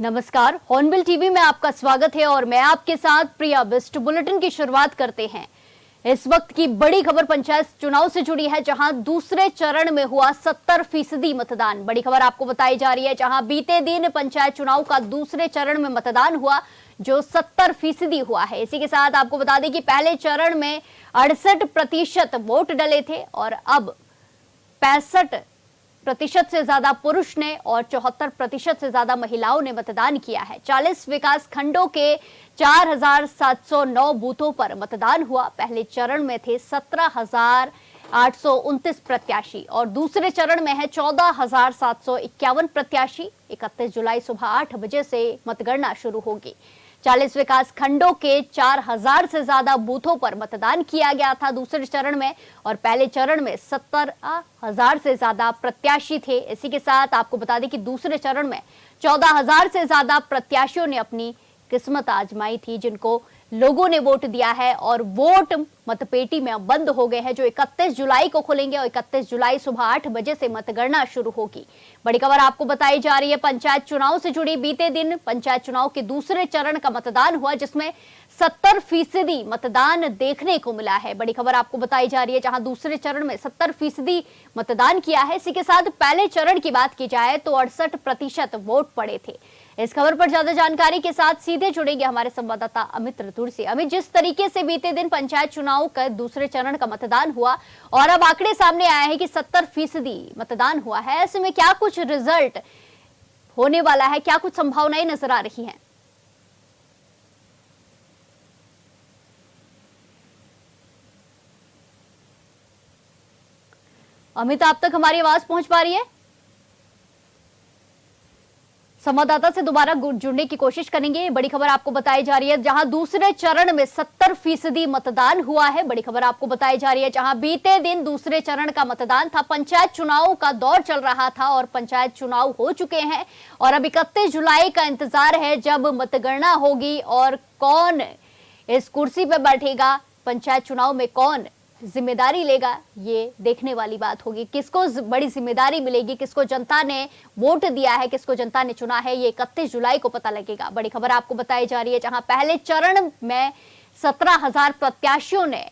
नमस्कार, hornbill TV में आपका स्वागत है और मैं आपके साथ प्रिया बिस्ट। बुलेटिन की शुरुआत करते हैं। इस वक्त की बड़ी खबर पंचायत चुनाव से जुड़ी है, जहां दूसरे चरण में हुआ 70% मतदान। बड़ी खबर आपको बताई जा रही है, जहां बीते दिन पंचायत चुनाव का दूसरे चरण में मतदान हुआ जो 70% हुआ है। इसी के साथ आपको बता दें कि पहले चरण में 68% वोट डले थे और अब 65% से ज्यादा पुरुष ने और 74% से ज्यादा महिलाओं ने मतदान किया है। 40 विकास खंडों के 4709 बूथों पर मतदान हुआ। पहले चरण में थे 17,829 प्रत्याशी और दूसरे चरण में है 14,751 प्रत्याशी। 31 जुलाई सुबह 8 बजे से मतगणना शुरू होगी। 40 विकास खंडों के 4000 से ज्यादा बूथों पर मतदान किया गया था दूसरे चरण में और पहले चरण में 17,000 से ज्यादा प्रत्याशी थे। इसी के साथ आपको बता दें कि दूसरे चरण में 14,000 से ज्यादा प्रत्याशियों ने अपनी किस्मत आजमाई थी, जिनको लोगों ने वोट दिया है और वोट मतपेटी में बंद हो गए हैं, जो 31 जुलाई को खुलेंगे और 31 जुलाई सुबह 8 बजे से मतगणना शुरू होगी। बड़ी खबर आपको बताई जा रही है पंचायत चुनाव से जुड़ी। बीते दिन पंचायत चुनाव के दूसरे चरण का मतदान हुआ, जिसमें 70% मतदान देखने को मिला है। बड़ी खबर आपको बताई जा रही है, जहां दूसरे चरण में 70% मतदान किया है। इसी के साथ पहले चरण की बात की जाए तो 68% वोट पड़े थे। इस खबर पर ज्यादा जानकारी के साथ सीधे जुड़ेंगे हमारे संवाददाता अमित रतूड़ से। अमित, जिस तरीके से बीते दिन पंचायत चुनाव का दूसरे चरण का मतदान हुआ और अब आंकड़े सामने आए हैं कि 70% मतदान हुआ है, ऐसे में क्या कुछ रिजल्ट होने वाला है, क्या कुछ संभावनाएं नजर आ रही हैं? अमित, आप तक हमारी आवाज पहुंच पा रही है? संवाददाता से दोबारा जुड़ने की कोशिश करेंगे। बड़ी खबर आपको बताई जा रही है, जहां दूसरे चरण में 70% मतदान हुआ है। बड़ी खबर आपको बताई जा रही है, जहां बीते दिन दूसरे चरण का मतदान था। पंचायत चुनाव का दौर चल रहा था और पंचायत चुनाव हो चुके हैं और अब 31 जुलाई का इंतजार है, जब मतगणना होगी और कौन इस कुर्सी पर बैठेगा, पंचायत चुनाव में कौन जिम्मेदारी लेगा, ये देखने वाली बात होगी। किसको बड़ी जिम्मेदारी मिलेगी, किसको जनता ने वोट दिया है, किसको जनता ने चुना है, ये 31 जुलाई को पता लगेगा। बड़ी खबर आपको बताई जा रही है, जहां पहले चरण में 17,000 प्रत्याशियों ने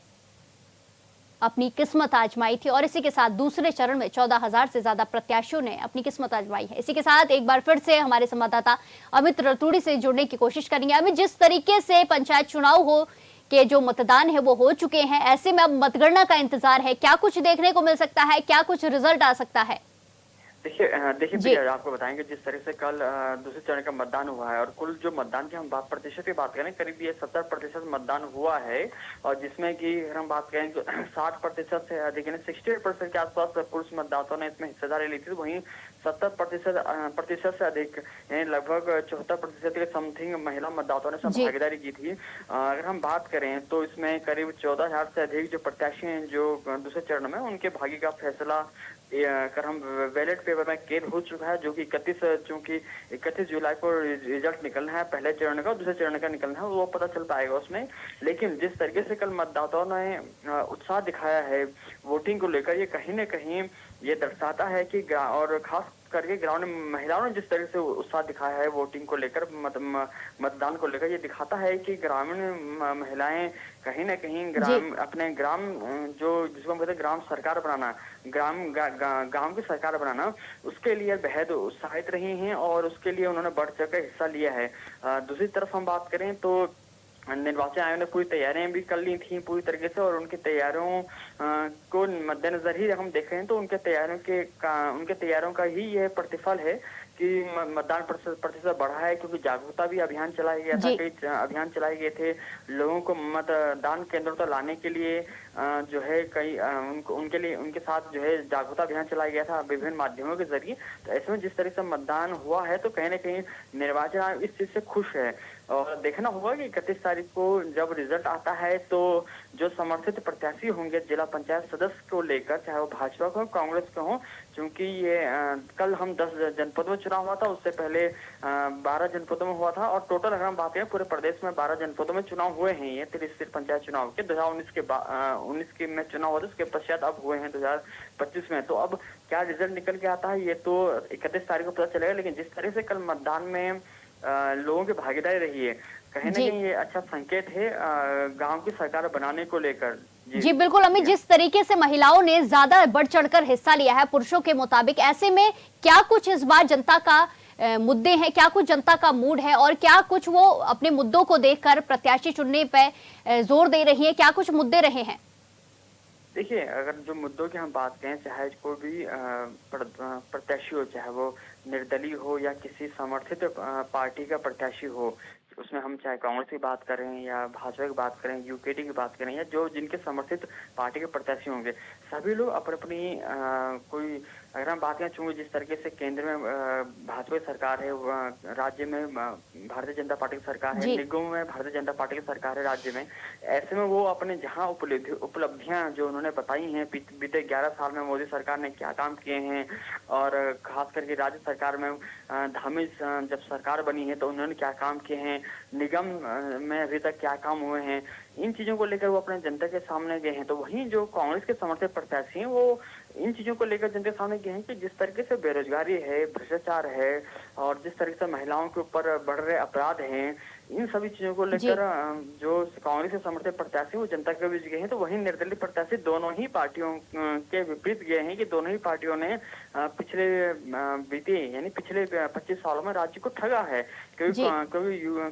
अपनी किस्मत आजमाई थी और इसी के साथ दूसरे चरण में 14,000 से ज्यादा प्रत्याशियों ने अपनी किस्मत आजमाई है। इसी के साथ एक बार फिर से हमारे संवाददाता अमित रतूड़ी से जुड़ने की कोशिश करेंगे। अमित, जिस तरीके से पंचायत चुनाव हो के जो मतदान है वो हो चुके हैं, ऐसे में अब मतगणना का इंतजार है, क्या कुछ देखने को मिल सकता है, क्या कुछ रिजल्ट आ सकता है? देखिए देखिए आपको बताएंगे जिस तरह से कल दूसरे चरण का मतदान हुआ है और कुल जो मतदान की हम प्रतिशत की बात करें, करीब ये 70% मतदान हुआ है और जिसमें कि अगर हम बात करें तो 60% से अधिक यानी 68% के आसपास पुरुष मतदाताओं ने इसमें हिस्सेदारी ली थी। वहीं 70% से अधिक यानी लगभग 74% के समथिंग महिला मतदाताओं ने इसमें भागीदारी की थी। अगर हम बात करें तो इसमें करीब 14,000 से अधिक जो प्रत्याशी हैं जो दूसरे चरण में, उनके भाग्य का फैसला कर हम बैलेट पेपर में कैद हो चुका है, जो कि 31 जुलाई को रिजल्ट निकलना है पहले चरण का और दूसरे चरण का निकलना है, वो पता चल पाएगा उसमें। लेकिन जिस तरीके से कल मतदाताओं ने उत्साह दिखाया है वोटिंग को लेकर, ये कहीं न कहीं ये दर्शाता है कि और खास करके ग्रामीण महिलाओं ने जिस तरह से उत्साह दिखाया है वोटिंग को लेकर, मतदान को लेकर, ये दिखाता है कि ग्रामीण महिलाएं कहीं न कहीं अपने ग्राम जो जिसको हम कहते हैं ग्राम सरकार बनाना, गांव की सरकार बनाना, उसके लिए बेहद उत्साहित रही हैं और उसके लिए उन्होंने बढ़ चढ़ कर हिस्सा लिया है। दूसरी तरफ हम बात करें तो निर्वाचन आयोग ने पूरी तैयारियां भी कर ली थी पूरी तरीके से और उनकी तैयारियों को मद्देनजर ही हम देखें तो उनके तैयारियों का ही यह प्रतिफल है कि मतदान प्रतिशत बढ़ा है, क्योंकि जागरूकता भी अभियान चलाया गया था, कई अभियान चलाए गए थे लोगों को मतदान केंद्रों तक लाने के लिए। जो है कई उनके लिए उनके साथ जो है जागरूकता अभियान चलाया गया था विभिन्न माध्यमों के जरिए। तो ऐसे में जिस तरह से मतदान हुआ है तो कहीं न कहीं निर्वाचन आयोग इस चीज से खुश है और देखना होगा कि 31 तारीख को जब रिजल्ट आता है तो जो समर्थित प्रत्याशी होंगे जिला पंचायत सदस्य को लेकर, चाहे वो भाजपा को कांग्रेस के हों, क्योंकि ये कल हम 10 जनपदों में चुनाव हुआ था, उससे पहले 12 जनपदों में हुआ था और टोटल अगर हम बात करें पूरे प्रदेश में 12 जनपदों में चुनाव हुए हैं। ये 30 पंचायत चुनाव के 2019 के में चुनाव हुआ था, उसके पश्चात अब हुए हैं 2025 में। तो अब क्या रिजल्ट निकल के आता है ये तो 31 तारीख को पता चलेगा। लेकिन जिस तरह से कल मतदान में लोगों की भागीदारी रही है। कहीं ना जी कहीं ये अच्छा संकेत है गांव की सरकार बनाने को लेकर। जी जी बिल्कुल अमित, जिस तरीके से महिलाओं ने ज्यादा बढ़ चढ़कर हिस्सा लिया है पुरुषों के मुताबिक, ऐसे में क्या कुछ इस बार जनता का मुद्दे हैं, क्या कुछ जनता का मूड है और क्या कुछ वो अपने मुद्दों को देखकर प्रत्याशी चुनने पे जोर दे रही है, क्या कुछ मुद्दे रहे हैं? देखिए, अगर जो मुद्दों की हम बात करें, चाहे कोई भी प्रत्याशी हो, चाहे वो निर्दलीय हो या किसी समर्थित पार्टी का प्रत्याशी हो, उसमें हम चाहे कांग्रेस की बात करें या भाजपा की बात करें, यूकेडी की बात करें या जो जिनके समर्थित पार्टी के प्रत्याशी होंगे, सभी लोग अपनी अपनी कोई, अगर हम बात करें, चूंकि जिस तरीके से केंद्र में भाजपा की सरकार है, राज्य में भारतीय जनता पार्टी की सरकार है, जी निगमों में भारतीय जनता पार्टी की सरकार है राज्य में, ऐसे में वो अपने जहां उपलब्धियां जो उन्होंने बताई हैं, बीते 11 साल में मोदी सरकार ने क्या काम किए हैं, और खास करके राज्य सरकार में धामी जब सरकार बनी है तो उन्होंने क्या काम किए हैं, निगम में अभी तक क्या काम हुए हैं, इन चीजों को लेकर वो अपने जनता के सामने गए हैं। तो वहीं जो कांग्रेस के समर्थित प्रत्याशी हैं, वो इन चीजों को लेकर जनता के सामने गए हैं कि जिस तरीके से बेरोजगारी है, भ्रष्टाचार है, और जिस तरीके से महिलाओं के ऊपर बढ़ रहे अपराध हैं, इन सभी चीजों को जी लेकर जो कांग्रेस के समर्थित प्रत्याशी वो जनता के बीच गए हैं। तो वहीं निर्दलीय प्रत्याशी दोनों ही पार्टियों के विपरीत गए हैं कि दोनों ही पार्टियों ने पिछले बीते यानी पिछले 25 सालों में राज्य को ठगा है, जी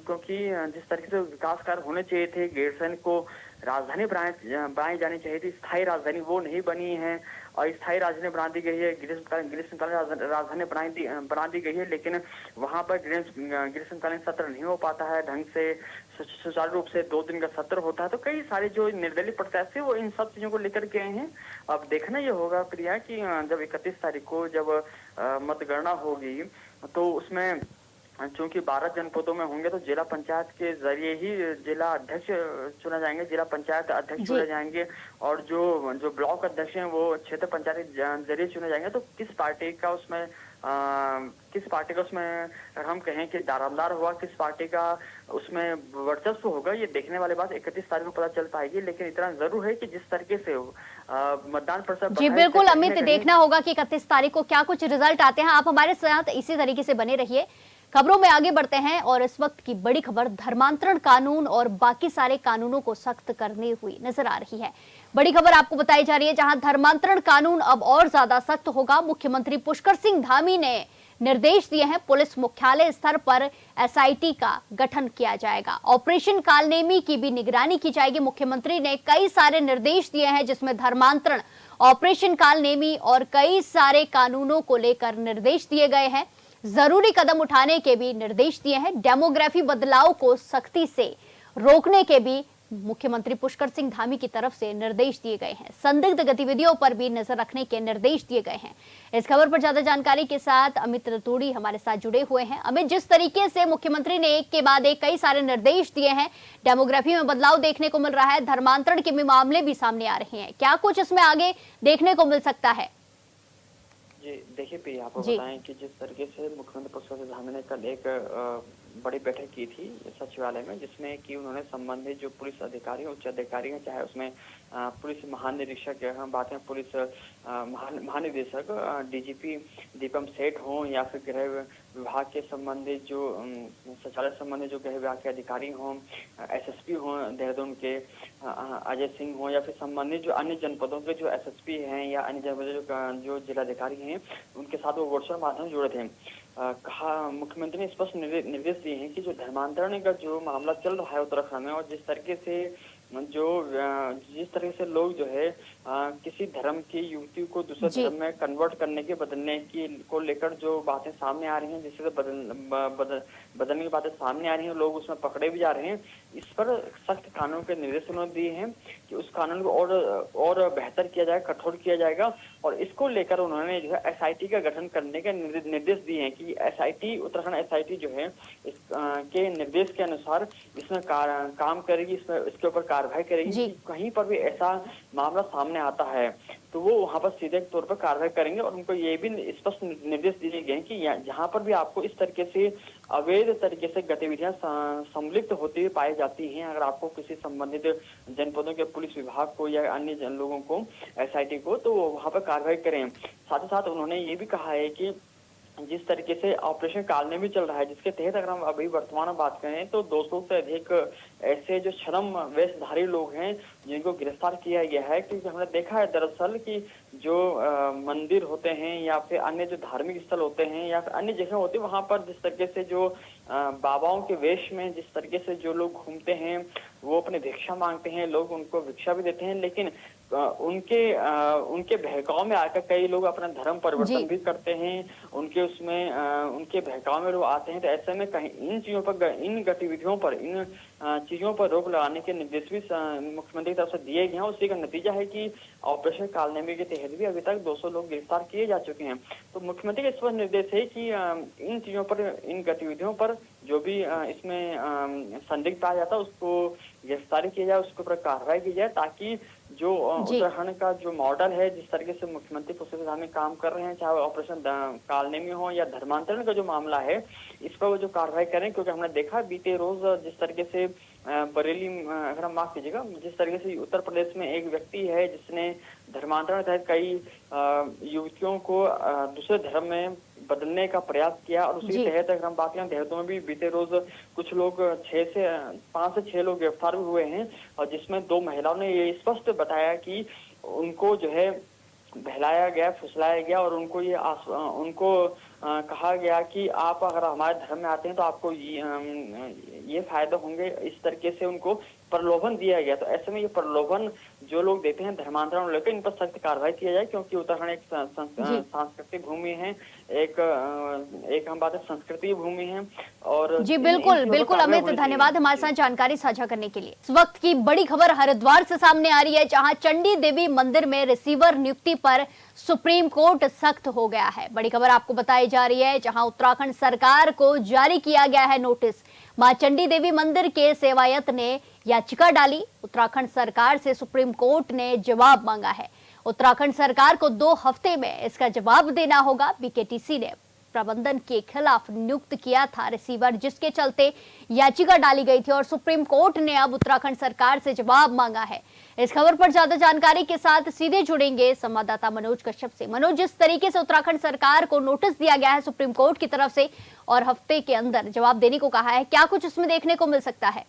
क्योंकि जिस तरीके से विकास कार्य होने चाहिए थे, गैरसैंण को राजधानी बनाई जानी चाहिए थी, स्थायी राजधानी वो नहीं बनी है, और स्थायी राजधानी बना दी गई है, ग्रीष्मकालीन राजधानी बना दी गई है, लेकिन वहां पर ग्रीष्मकालीन सत्र नहीं हो पाता है ढंग से, सुचारू रूप से 2 दिन का सत्र होता है। तो कई सारे जो निर्दलीय प्रत्याशी वो इन सब चीजों को लेकर के आए हैं। अब देखना ये होगा प्रिया कि जब 31 तारीख को जब मतगणना होगी तो उसमें चूंकि 12 जनपदों में होंगे तो जिला पंचायत के जरिए ही जिला अध्यक्ष चुने जाएंगे, जिला पंचायत अध्यक्ष चुने जाएंगे, और जो जो ब्लॉक अध्यक्ष हैं वो क्षेत्र पंचायत के जरिए चुने जाएंगे। तो किस पार्टी का उसमें अगर हम कहें कि दारोमदार हुआ, किस पार्टी का उसमें वर्चस्व होगा, ये देखने वाली बात 31 तारीख को पता चल पाएगी। लेकिन इतना जरूर है कि जिस तरीके से मतदान प्रतिशत जी बिल्कुल अमित, देखना होगा कि 31 तारीख को क्या कुछ रिजल्ट आते हैं। आप हमारे साथ इसी तरीके से बने रहिए। खबरों में आगे बढ़ते हैं और इस वक्त की बड़ी खबर, धर्मांतरण कानून और बाकी सारे कानूनों को सख्त करने हुई नजर आ रही है। बड़ी खबर आपको बताई जा रही है, जहां धर्मांतरण कानून अब और ज्यादा सख्त होगा। मुख्यमंत्री पुष्कर सिंह धामी ने निर्देश दिए हैं, पुलिस मुख्यालय स्तर पर एसआईटी का गठन किया जाएगा, ऑपरेशन कालनेमी की भी निगरानी की जाएगी। मुख्यमंत्री ने कई सारे निर्देश दिए हैं जिसमें धर्मांतरण, ऑपरेशन कालनेमी और कई सारे कानूनों को लेकर निर्देश दिए गए हैं। जरूरी कदम उठाने के भी निर्देश दिए हैं। डेमोग्राफी बदलाव को सख्ती से रोकने के भी मुख्यमंत्री पुष्कर सिंह धामी की तरफ से निर्देश दिए गए हैं। संदिग्ध गतिविधियों पर भी नजर रखने के निर्देश दिए गए हैं। इस खबर पर ज्यादा जानकारी के साथ अमित रतूड़ी हमारे साथ जुड़े हुए हैं। अमित, जिस तरीके से मुख्यमंत्री ने एक के बाद एक कई सारे निर्देश दिए हैं, डेमोग्राफी में बदलाव देखने को मिल रहा है, धर्मांतरण के भी मामले भी सामने आ रहे हैं, क्या कुछ इसमें आगे देखने को मिल सकता है? जी देखिए प्रिया, आपको बताएं कि जिस तरीके से मुख्यमंत्री पुष्कर सिंह धामी ने कल एक बड़ी बैठक की थी सचिवालय में, जिसमें कि उन्होंने संबंधित जो पुलिस अधिकारी उच्च अधिकारी हैं, चाहे उसमें पुलिस महानिरीक्षक, हम बात करें पुलिस महानिदेशक डीजीपी दीपम सेठ हों या फिर गृह विभाग के संबंधित जो सचिवालय संबंधित जो गृह विभाग के अधिकारी हों, एसएसपी हों देहरादून के अजय सिंह हों, या फिर संबंधित जो अन्य जनपदों के जो एसएसपी हैं या अन्य जनपदों जो जिलाधिकारी हैं, उनके साथ वो वर्चुअल माध्यम से जुड़े थे। कहा मुख्यमंत्री ने स्पष्ट निर्देश दिए हैं कि जो धर्मांतरण का जो मामला चल रहा है उत्तराखंड में, और जिस तरह से लोग जो है किसी धर्म की युवती को दूसरे धर्म में कन्वर्ट करने के बदलने की को लेकर जो बातें सामने आ रही हैं, जिससे बदलने की बातें सामने आ रही हैं, लोग उसमें पकड़े भी जा रहे हैं, इस पर सख्त कानून के निर्देश उन्होंने दिए हैं कि उस कानून को और बेहतर किया जाए, कठोर किया जाएगा। और इसको लेकर उन्होंने जो है एसआईटी का गठन करने के निर्देश दिए हैं कि एसआईटी, उत्तराखंड एसआईटी जो है के निर्देश के अनुसार इसमें काम करेगी, इसके ऊपर कार्रवाई करेगी। कहीं पर भी ऐसा मामला सामने आता है तो वो वहां पर सीधे तौर पर कार्रवाई करेंगे। और उनको ये भी स्पष्ट निर्देश दिए गए कि जहां पर भी आपको इस तरीके से अवैध तरीके से गतिविधियां सम्मिलित होती हुई पाई जाती हैं, अगर आपको किसी संबंधित जनपदों के पुलिस विभाग को या अन्य लोगों को, एसआईटी को, तो वहां पर कार्रवाई करें। साथ ही साथ उन्होंने ये भी कहा है कि जिस तरीके से ऑपरेशन कालने भी चल रहा है, जिसके तहत अगर हम अभी वर्तमान में बात करें तो 200 से अधिक ऐसे जो श्रम वेशधारी लोग हैं जिनको गिरफ्तार किया गया है। क्योंकि हमने देखा है दरअसल कि जो मंदिर होते हैं या फिर अन्य जो धार्मिक स्थल होते हैं या फिर अन्य जगह होती है, वहां पर जिस तरीके से जो बाबाओं के वेश में जिस तरीके से जो लोग घूमते हैं, वो अपने भिक्षा मांगते हैं, लोग उनको भिक्षा भी देते हैं, लेकिन उनके बहकाव में आकर कई लोग अपना धर्म परिवर्तन भी करते हैं, उनके उसमें उनके बहकाव में लोग आते हैं। तो ऐसे में कहीं इन चीजों पर, इन गतिविधियों पर, इन चीजों पर रोक लगाने के निर्देश भी मुख्यमंत्री की तरफ से दिए गए हैं। उसी का नतीजा है कि ऑपरेशन कालनेमी के तहत भी अभी तक 200 लोग गिरफ्तार किए जा चुके हैं। तो मुख्यमंत्री का इस पर निर्देश है कि इन चीजों पर, इन गतिविधियों पर जो भी इसमें संदिग्ध पाया जाता है उसको गिरफ्तारी की जाए, उसके ऊपर कार्रवाई की जाए, ताकि जो उत्तराखंड का जो मॉडल है, जिस तरीके से मुख्यमंत्री पुष्कर धामी काम कर रहे हैं, चाहे ऑपरेशन कालनेमी हो या धर्मांतरण का जो मामला है, इस पर वो जो कार्रवाई करें। क्योंकि हमने देखा बीते रोज जिस तरीके से बरेली, अगर हम माफ कीजिएगा, जिस तरीके से उत्तर प्रदेश में एक व्यक्ति है जिसने धर्मांतरण तहत कई युवतियों को दूसरे धर्म में बदलने का प्रयास किया, और उसी तहत अगर हम बात करें देहरादून में भी बीते रोज कुछ लोग 5 से 6 लोग गिरफ्तार भी हुए हैं, और जिसमें 2 महिलाओं ने ये स्पष्ट बताया कि उनको जो है बहलाया गया, फुसलाया गया, और उनको कहा गया कि आप अगर हमारे धर्म में आते हैं तो आपको ये फायदा होंगे। इस तरीके से उनको प्रलोभन दिया गया। तो ऐसे में ये प्रलोभन जो लोग देते हैं धर्मांतरण लेकर, इन पर सख्त कार्रवाई किया जाए, क्योंकि उत्तराखंड एक सांस्कृतिक भूमि है, एक हम बात है संस्कृति भूमि है। और जी बिल्कुल बिल्कुल अमित, धन्यवाद हमारे साथ जानकारी साझा करने के लिए। इस वक्त की बड़ी खबर हरिद्वार से सामने आ रही है, जहां चंडी देवी मंदिर में रिसीवर नियुक्ति पर सुप्रीम कोर्ट सख्त हो गया है। बड़ी खबर आपको बताई जा रही है, जहां उत्तराखंड सरकार को जारी किया गया है नोटिस। मां चंडी देवी मंदिर के सेवायत ने याचिका डाली, उत्तराखंड सरकार से सुप्रीम कोर्ट ने जवाब मांगा है। उत्तराखंड सरकार को 2 हफ्ते में इसका जवाब देना होगा। बीकेटीसी ने प्रबंधन के खिलाफ नियुक्त किया था रिसीवर, जिसके चलते याचिका डाली गई थी, और सुप्रीम कोर्ट ने अब उत्तराखंड सरकार से जवाब मांगा है। इस खबर पर ज्यादा जानकारी के साथ सीधे जुड़ेंगे संवाददाता मनोज कश्यप से। मनोज, जिस तरीके से उत्तराखंड सरकार को नोटिस दिया गया है सुप्रीम कोर्ट की तरफ से और हफ्ते के अंदर जवाब देने को कहा है, क्या कुछ इसमें देखने को मिल सकता है?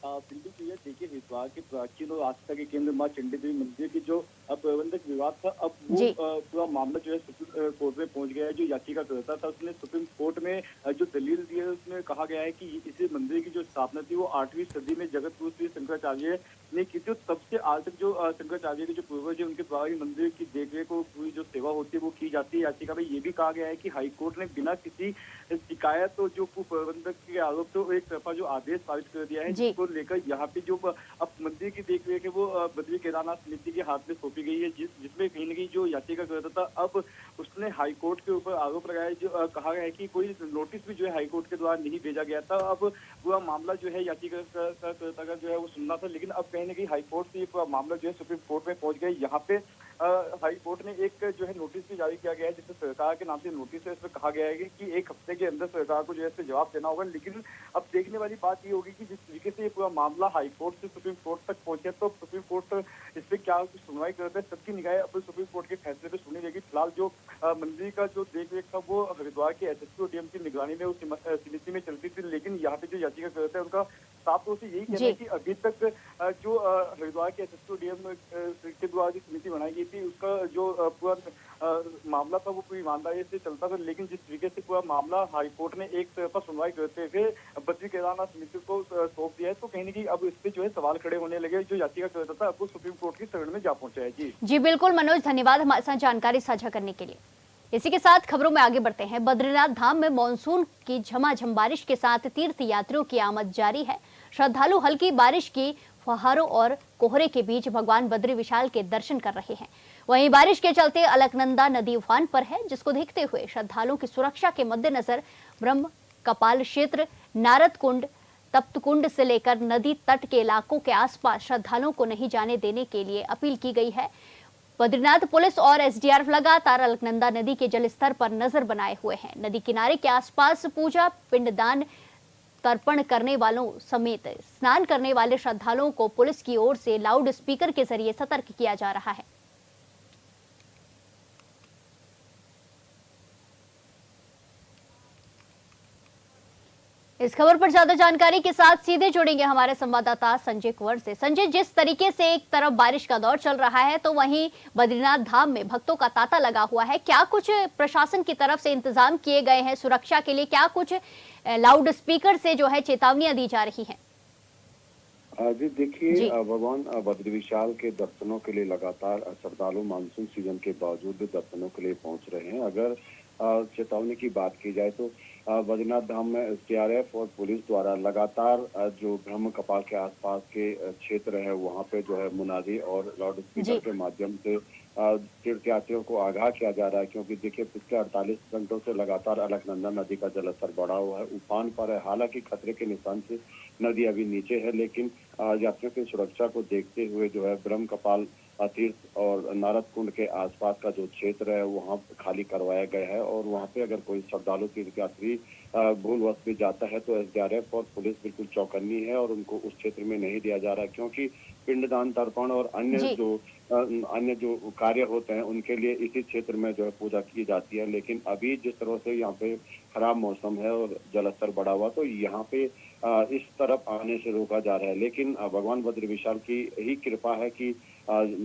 बिल्कुल भैया, देखिए हरिद्वार के प्राचीन और आस्था के केंद्र मां चंडी देवी मंदिर की जो प्रबंधक विवाद था, अब वो पूरा मामला जो है सुप्रीम कोर्ट में पहुंच गया है। जो याचिका करता था उसने सुप्रीम कोर्ट में जो दलील दी है, उसमें कहा गया है कि इस मंदिर की जो स्थापना थी वो 8वीं सदी में जगत गुरु श्री शंकराचार्य ने की थी। तब से आज तक जो शंकराचार्य के जो पूर्वज है उनके द्वारा मंदिर की देखरेख और पूरी जो सेवा होती है वो की जाती है। याचिका में ये भी कहा गया है कि हाईकोर्ट ने बिना किसी शिकायत और जो प्रबंधक के आरोप से एक तरफा जो आदेश पारित कर दिया है, जिसको लेकर यहाँ पे जो अब मंदिर की देखरेख है वो बद्री केदारनाथ समिति के हाथ में सौंपी गई है, जिसमें कहीं न कहीं जो याचिका करता था, अब उसने हाईकोर्ट के ऊपर आरोप लगाया, जो कहा गया है कि कोई नोटिस भी जो है हाईकोर्ट के द्वारा नहीं भेजा गया था। अब पूरा मामला जो है याचिका का जो है वो सुनना था, लेकिन अब कहीं न कहीं हाईकोर्ट से पूरा मामला जो है सुप्रीम कोर्ट में पहुंच गया। यहाँ पे हाई कोर्ट ने एक जो है नोटिस भी जारी किया गया है, जिसमें सरकार के नाम से नोटिस है। इसमें कहा गया है कि 1 हफ्ते के अंदर सरकार को जो है इस पे जवाब देना होगा। लेकिन अब देखने वाली बात ये होगी कि जिस तरीके से ये पूरा मामला हाई कोर्ट से सुप्रीम कोर्ट तक पहुंचे, तो सुप्रीम कोर्ट इस पे क्या सुनवाई करते हैं, सबकी निगाहें अब सुप्रीम कोर्ट के फैसले पे सुनी जाएगी। फिलहाल जो मंदिर का जो देखरेख था वो हरिद्वार के एसएसपी और डीएम की निगरानी में उस समिति में चलती थी, लेकिन यहाँ पे जो याचिका करते हैं उनका साफ तौर से यही कहना है कि अभी तक जो हरिद्वार के एसएसपी और डीएम के द्वारा जो समिति बनाई गई थी उसका जो पूरा मामला था वो पूरी ईमानदारी से चलता था। लेकिन जिस तरीके से पूरा मामला हाईकोर्ट ने एक तरफा सुनवाई करते हुए बद्री केदारनाथ समिति को सौंप दिया है, तो कहीं न कहीं अब इस पे जो है सवाल खड़े होने लगे। जो याचिका करता था अब वो सुप्रीम कोर्ट की शरण में जा पहुंचा है। जी बिल्कुल मनोज, धन्यवाद हमारे साथ जानकारी साझा करने के लिए। इसी के साथ खबरों में आगे बढ़ते हैं। बद्रीनाथ धाम में मानसून की झमाझम बारिश के साथ तीर्थ यात्रियों की आमद जारी है। श्रद्धालु हल्की बारिश की फुहारों और कोहरे के बीच भगवान बद्री विशाल के दर्शन कर रहे हैं। वहीं बारिश के चलते अलकनंदा नदी उफान पर है, जिसको देखते हुए श्रद्धालुओं की सुरक्षा के मद्देनजर ब्रह्म कपाल क्षेत्र, नारद कुंड, तप्त कुंड से लेकर नदी तट के इलाकों के आसपास श्रद्धालुओं को नहीं जाने देने के लिए अपील की गई है। बद्रीनाथ पुलिस और एसडीआरएफ लगातार अलकनंदा नदी के जलस्तर पर नजर बनाए हुए हैं। नदी किनारे के आसपास पूजा, पिंडदान, तर्पण करने वालों समेत स्नान करने वाले श्रद्धालुओं को पुलिस की ओर से लाउड स्पीकर के जरिए सतर्क किया जा रहा है। इस खबर पर ज्यादा जानकारी के साथ सीधे जुड़ेंगे हमारे संवाददाता संजय कुंवर से। संजय, जिस तरीके से एक तरफ बारिश का दौर चल रहा है तो वहीं बद्रीनाथ धाम में भक्तों का तांता लगा हुआ है, क्या कुछ प्रशासन की तरफ से इंतजाम किए गए हैं सुरक्षा के लिए? क्या कुछ लाउड स्पीकर से जो है चेतावनियां दी जा रही हैं? जी देखिए, भगवान बद्री विशाल के दर्शनों के लिए लगातार श्रद्धालु मानसून सीजन के बावजूद भी दर्शनों के लिए पहुंच रहे हैं। अगर चेतावनी की बात की जाए तो बद्रीनाथ धाम में एसडीआरएफ और पुलिस द्वारा लगातार जो ब्रह्म कपाल के आसपास के क्षेत्र है वहां पे जो है मुनादी और लाउड स्पीकर के माध्यम से तीर्थयात्रियों को आगाह किया जा रहा है, क्योंकि देखिए पिछले 48 घंटों से लगातार अलकनंदा नदी का जलस्तर बढ़ा हुआ है, उफान पर है। हालांकि खतरे के निशान से नदी अभी नीचे है, लेकिन यात्रियों की सुरक्षा को देखते हुए जो है ब्रह्म कपाल तीर्थ और नारद कुंड के आसपास का जो क्षेत्र है वहाँ खाली करवाया गया है। और वहाँ पे अगर कोई श्रद्धालु तीर्थयात्री भूलवश भी जाता है तो एसडीआरएफ और पुलिस बिल्कुल चौकन्नी है और उनको उस क्षेत्र में नहीं दिया जा रहा है, क्योंकि पिंडदान, तर्पण और अन्य जो कार्य होते हैं उनके लिए इसी क्षेत्र में जो है पूजा की जाती है। लेकिन अभी जिस तरह से यहाँ पे खराब मौसम है और जलस्तर बढ़ा हुआ तो यहाँ पे इस तरफ आने से रोका जा रहा है। लेकिन भगवान बद्री विशाल की ही कृपा है कि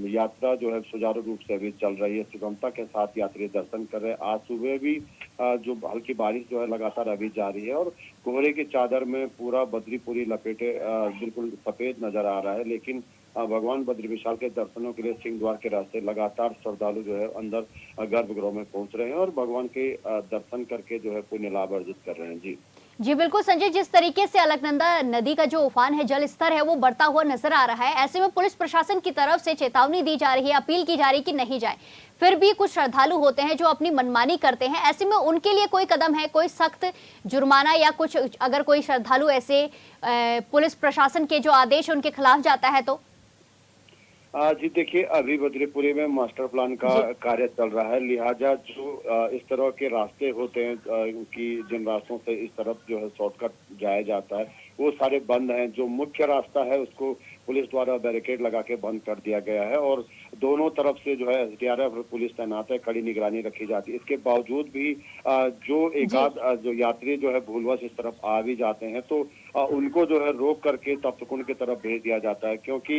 यात्रा जो है सुचारू रूप से अभी चल रही है, सुगमता के साथ यात्री दर्शन कर रहे हैं। आज सुबह भी जो हल्की बारिश जो है लगातार अभी जारी है और कोहरे की चादर में पूरा बद्रीपुरी लपेटे बिल्कुल सफेद नजर आ रहा है। लेकिन भगवान बद्री विशाल के दर्शनों के लिए सिंह द्वार के रास्ते लगातार श्रद्धालु जो है अंदर गर्भगृह में पहुंच रहे हैं और भगवान के दर्शन करके जो है पुण्य लाभ अर्जित कर रहे हैं। जी बिल्कुल संजय, जिस तरीके से अलकनंदा नदी का जो उफान है, जल स्तर है वो बढ़ता हुआ नजर आ रहा है, ऐसे में पुलिस प्रशासन की तरफ से चेतावनी दी जा रही है, अपील की जा रही है कि नहीं जाए, फिर भी कुछ श्रद्धालु होते हैं जो अपनी मनमानी करते हैं, ऐसे में उनके लिए कोई कदम है, कोई सख्त जुर्माना या कुछ? अगर कोई श्रद्धालु ऐसे पुलिस प्रशासन के जो आदेश उनके खिलाफ जाता है तो? जी देखिए, अभी बद्रीपुरी में मास्टर प्लान का कार्य चल रहा है, लिहाजा जो इस तरह के रास्ते होते हैं कि जिन रास्तों से इस तरफ जो है शॉर्टकट जाया जाता है वो सारे बंद हैं। जो मुख्य रास्ता है उसको पुलिस द्वारा बैरिकेड लगा के बंद कर दिया गया है और दोनों तरफ से जो है एसडीआरएफ और पुलिस तैनात है, कड़ी निगरानी रखी जाती है। इसके बावजूद भी जो एकाध जो यात्री जो है भूलवश इस तरफ आ भी जाते हैं तो उनको जो है रोक करके तप्तकुंड की तरफ भेज दिया जाता है, क्योंकि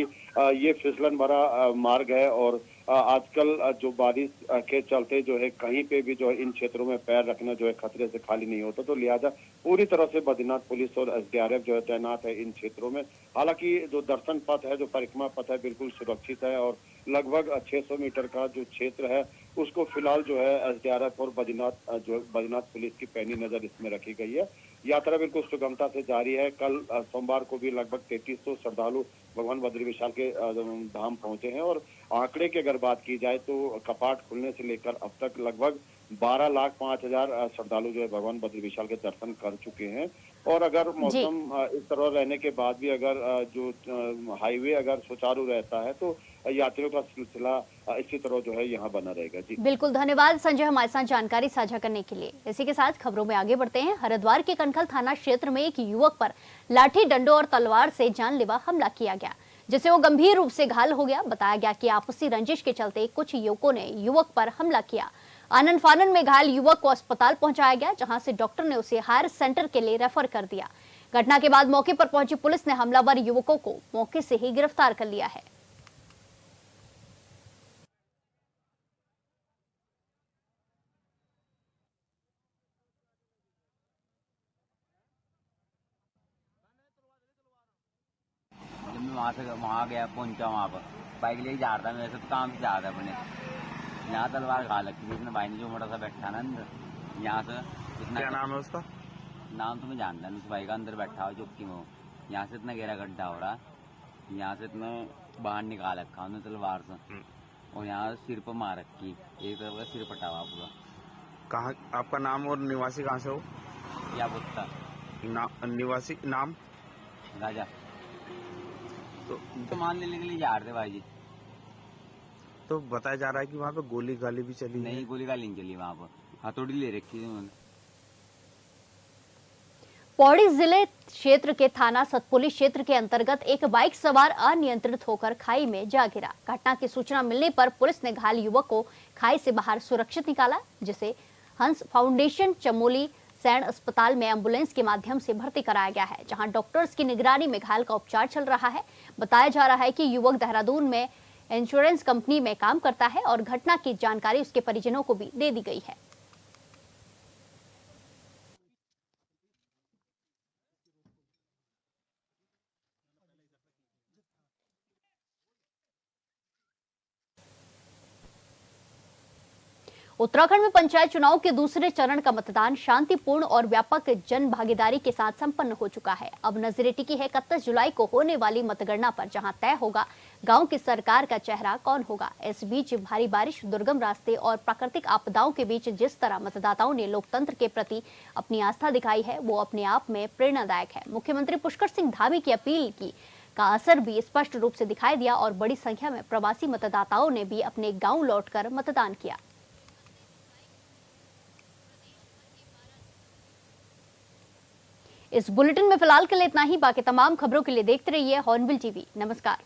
ये फिसलन भरा मार्ग है और आजकल जो बारिश के चलते जो है कहीं पे भी जो है इन क्षेत्रों में पैर रखना जो है खतरे से खाली नहीं होता। तो लिहाजा पूरी तरह से बद्रीनाथ पुलिस और एसडीआरएफ जो है तैनात है इन क्षेत्रों में। हालांकि जो दर्शन पथ है, जो परिक्रमा पथ है, बिल्कुल सुरक्षित है और लगभग 600 मीटर का जो क्षेत्र है उसको फिलहाल जो है एसडीआरएफ और बद्रीनाथ पुलिस की पैनी नजर इसमें रखी गई है। यात्रा बिल्कुल सुगमता से जारी है। कल सोमवार को भी लगभग 3300 श्रद्धालु भगवान बद्री विशाल के धाम पहुंचे हैं और आंकड़े की अगर बात की जाए तो कपाट खुलने से लेकर अब तक लगभग 12,05,000 श्रद्धालु जो है भगवान बद्री विशाल के दर्शन कर चुके हैं। और अगर मौसम इस तरह रहने के बाद भी अगर जो हाईवे अगर सुचारू रहता है तो यात्रियों का सिलसिला इसी तरह जो है यहाँ बना रहेगा। जी बिल्कुल, धन्यवाद संजय हमारे साथ जानकारी साझा करने के लिए। इसी के साथ खबरों में आगे बढ़ते हैं। हरिद्वार के कनखल थाना क्षेत्र में एक युवक पर लाठी डंडों और तलवार से जानलेवा हमला किया गया, जिससे वो गंभीर रूप से घायल हो गया। बताया गया कि आपसी रंजिश के चलते कुछ युवकों ने युवक पर हमला किया। आनन फानन में घायल युवक को अस्पताल पहुंचाया गया, जहां से डॉक्टर ने उसे हायर सेंटर के लिए रेफर कर दिया। घटना के बाद मौके पर पहुंची पुलिस ने हमलावर युवकों को मौके से ही गिरफ्तार कर लिया है। वहाँ गया, पहुंचा वहाँ पर बाइक लेके जा रहा था, मैं सब काम से जा रहा था अपने। यहाँ तलवार खा लगती थी इसने, भाई ने जो मोटा सा बैठा ना अंदर, यहाँ से इतना। क्या नाम है उसका? नाम तो मैं जानता नहीं, उस भाई का अंदर बैठा हुआ चौकी में। यहाँ से इतना गहरा गड्ढा हो रहा, यहाँ से इतना बाहर निकाल रखा उन्होंने तलवार से और यहाँ सिर पर मार रखी, एक तरफ का सिर फटा हुआ पूरा। कहाँ आपका नाम और निवासी कहाँ से हो? या बुत्ता निवासी नाम राजा। तो मान लेने के लिए जा रहे थे भाई जी। तो बताया जा रहा है कि वहाँ पे गोली गाली भी चली। नहीं, गोली गाली नहीं चली, वहाँ पर हथौड़ी ले रखी थी उन्होंने। पौड़ी जिले क्षेत्र के थाना सतपुली क्षेत्र के अंतर्गत एक बाइक सवार अनियंत्रित होकर खाई में जा गिरा। घटना की सूचना मिलने पर पुलिस ने घायल युवक को खाई से बाहर सुरक्षित निकाला, जिसे हंस फाउंडेशन चमोली सैन अस्पताल में एम्बुलेंस के माध्यम से भर्ती कराया गया है, जहां डॉक्टर्स की निगरानी में घायल का उपचार चल रहा है। बताया जा रहा है कि युवक देहरादून में इंश्योरेंस कंपनी में काम करता है और घटना की जानकारी उसके परिजनों को भी दे दी गई है। उत्तराखंड में पंचायत चुनाव के दूसरे चरण का मतदान शांतिपूर्ण और व्यापक जन भागीदारी के साथ संपन्न हो चुका है। अब नजरें टिकी है 31 जुलाई को होने वाली मतगणना पर, जहां तय होगा गांव की सरकार का चेहरा कौन होगा। इस बीच भारी बारिश, दुर्गम रास्ते और प्राकृतिक आपदाओं के बीच जिस तरह मतदाताओं ने लोकतंत्र के प्रति अपनी आस्था दिखाई है, वो अपने आप में प्रेरणादायक है। मुख्यमंत्री पुष्कर सिंह धामी की अपील का असर भी स्पष्ट रूप से दिखाई दिया और बड़ी संख्या में प्रवासी मतदाताओं ने भी अपने गाँव लौटकर मतदान किया। इस बुलेटिन में फिलहाल के लिए इतना ही। बाकी तमाम खबरों के लिए देखते रहिए हॉर्नबिल टीवी। नमस्कार।